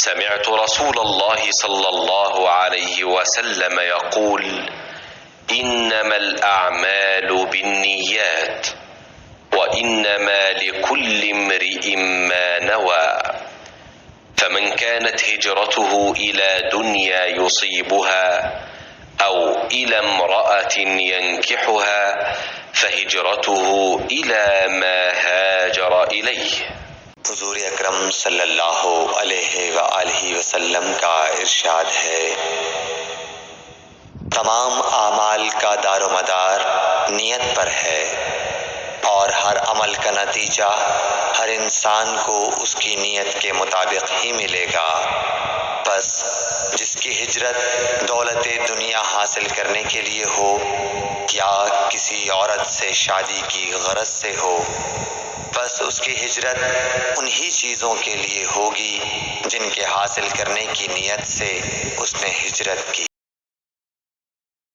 سمعت رسول الله صلى الله عليه وسلم يقول: إنما الأعمال بالنيات وإنما لكل امرئ ما نوى، فمن كانت هجرته إلى دنيا يصيبها أو إلى امرأة ينكحها فهجرته إلى ما هاجر إليه। हुजूर अकरम सल्लल्लाहु अलैहि वसल्लम का इरशाद है, तमाम आमाल का दारोमदार नियत पर है और हर अमल का नतीजा हर इंसान को उसकी नियत के मुताबिक ही मिलेगा। बस जिसकी हिजरत दौलत दुनिया हासिल करने के लिए हो या किसी औरत से शादी की गरज से हो, बस उसकी हिजरत उन्हीं चीज़ों के लिए होगी जिनके हासिल करने की नीयत से उसने हिजरत की।